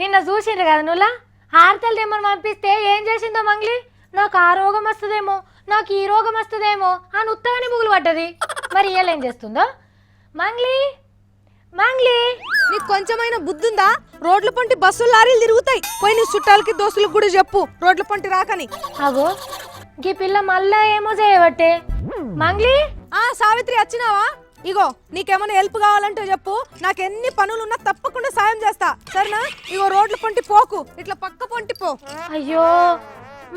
నిన్న చూసిండ్రు కదా నువ్వులా హారతలు తెమ్మని పంపిస్తే ఏం చేసిందో మంగ్లీ నాకు ఆ రోగం వస్తుందేమో నాకు ఈ రోగం వస్తుందేమో అని ఉత్తగానే బుగులు పడ్డది. మరి ఇయ్యాల ఏం చేస్తుందో మంగ్లీ మంగ్లీ నీకు కొంచెమైనా బుద్ధి ఉందా? రోడ్ల పంటి బస్సులు లారీలు తిరుగుతాయి. పోయి నీ చుట్టాలకి దోస్తులకు కూడా చెప్పు రోడ్ల పంటి రాకని. అగో గీ పిల్ల మళ్ళా ఏమో చేయబట్టే. మంగ్లీ సావిత్రి వచ్చినావా? ఇగో నీకేమైనా హెల్ప్ కావాలంటే చెప్పు, నాకు ఎన్ని పనులున్నా తప్పకుండా సాయం చేస్తా సరేనా? ఇగో రోడ్ల పంటి పోకు, ఇట్లా పక్క పొంటి పో. అయ్యో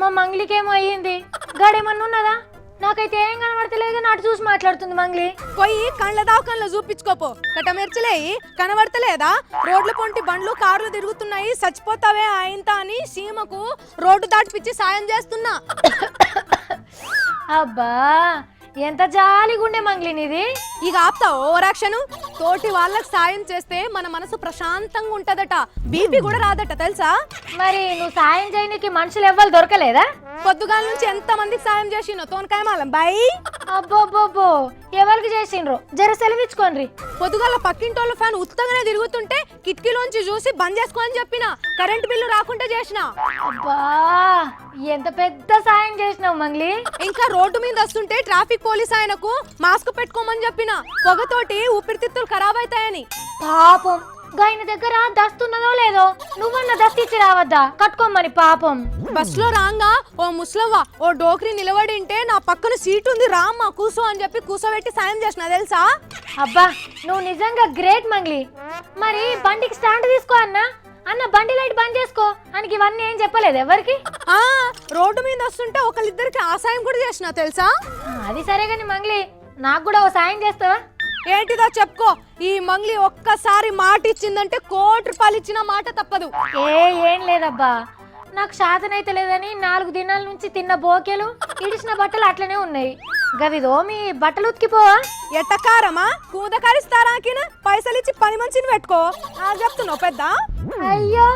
మా మంగ్లీకేమో అయ్యింది. గాడేమన్నా ఉన్నదా? నాకైతే ఏం కనబడతలేదు. నాటు చూసి మాట్లాడుతుంది మంగ్లీ. పోయి కళ్ళ దావకంలో చూపించుకోపో. కట్ట మెర్చలేయి కనబడతలేదా? రోడ్ల పొంటి బండ్లు కార్లు తిరుగుతున్నాయి, చచ్చిపోతావే ఆయంత అని సీమకు రోడ్డు దాటిపిచ్చి సాయం చేస్తున్నా. అబ్బా ఎంత జాలిగుండే మంగ్లీ నీది. ఇక ఆప్తా ఓవరాక్షను. తోటి వాళ్ళకి సాయం చేస్తే మన మనసు ప్రశాంతంగా ఉంటదట, బీపీ కూడా రాదట తెలుసా? మరి నువ్వు సాయం చేయడానికి మనుషులు ఎవ్వరు దొరకలేదా? పొద్దుగాల నుంచి ఎంత మందికి సాయం చేసినో తోనకాయ మాలం బాయ్. అబ్బోబ్బోబ్బో ఎవరికి చేసిండ్రు? జర సెలవిచ్చుకోండి. పొద్దుగాల పక్కింటోళ్ళ ఫ్యాన్ ఉత్తగానే తిరుగుతుంటే కిటికీలోంచి చూసి బంద్ చేసుకో అని చెప్పిన, కరెంట్ బిల్లు రాకుండా చేసిన. అబ్బా ఎంత పెద్ద సాయం చేసినావు మంగ్లీ. ఇంకా రోడ్డు మీద వస్తుంటే ట్రాఫిక్ పోలీస్ ఆయనకు మాస్క్ పెట్టుకోమని చెప్పిన, పొగతోటి ఊపిరితిత్తులు ఖరాబ్ అవుతాయని. పాపం గాయన దగ్గర దస్తున్నదో లేదో నువ్వన్న దస్తిచ్చి రావద్దా కట్టుకోమని. పాపం బస్సులో రాంగా ఓ ముసలవ్వ ఓ డోక్రి నిలబడింటే నా పక్కన సీట్ ఉంది రామ్మా కూసో అని చెప్పి కూసోబెట్టి సాయం చేసిన తెలుసా? అబ్బా నువ్వు నిజంగా గ్రేట్ మంగ్లీ. మరి బండికి స్టాండ్ తీసుకో అన్న. అన్న బండి లైట్ బంద్ చేసుకో అని ఇవన్నీ ఏం చెప్పలేదు ఎవరికి? రోడ్డు మీద వస్తుంటే ఒకళ్ళిద్దరికి ఆ సాయం కూడా చేసిన తెలుసా? అది సరే గాని మంగ్లీ నాకు కూడా ఓ సాయం చేస్తావా? ఏంటిదో చెప్పుకో. ఈ మంగ్లీ ఒక్కసారి మాట ఇచ్చిందంటే ₹1,00,00,000 ఇచ్చిన మాట తప్పదు. ఏం లేదబ్బా, నాకు శాతనైతే లేదని 4 దినాల నుంచి తిన్న బోకెలు ఇడిచిన బట్టలు అట్లనే ఉన్నాయి. గవిదో మీ బట్టలు ఉతికిపోవా? ఎట్టకారమా కూదకారిస్తారా? పైసలు ఇచ్చి పని మంచిని పెట్టుకో చెప్తున్నావు పెద్ద. అయ్యో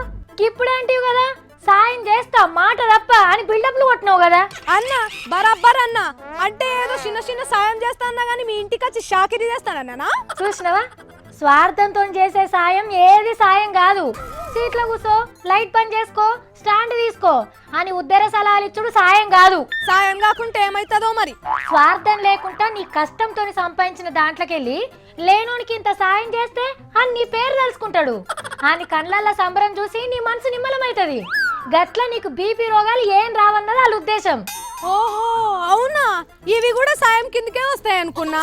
ఇప్పుడేంటివి కదా సాయం చేస్తా మాట తప్ప అని బిల్డప్లు కొట్టినావు కదా అన్న. బరాబర్ అన్న అంటే ఏదో చిన్న చిన్న సాయం చేస్తానా గానీ మీ ఇంటికి వచ్చి షాకిరీ చేస్తానన్నా. చూసినవా, స్వార్థంతో చేసే సాయం ఏది సాయం కాదు. సీట్లో కూసో, లైట్ బంద్ చేసుకో, స్టాండ్ తీసుకో అని ఉద్దర సలహాలు ఇచ్చుడు సాయం కాదు. సాయం కాకుంటే ఏమైతుందో మరి. స్వార్థం లేకుండా నీ కష్టంతో సంపాదించిన దాంట్లోకెళ్ళి లేనోనికి ఇంత సాయం చేస్తే అని నీ పేరు తెలుసుకుంటాడు. అని కళ్ళల్లో సంబరం చూసి నీ మనసు నిమ్మలమైతది. గట్ల నీకు బీపీ రోగాలు ఏం రావన్నది వాళ్ళ ఉద్దేశం. ఓహో అవునా? ఇవి కూడా సాయం కిందకే వస్తాయి అనుకున్నా.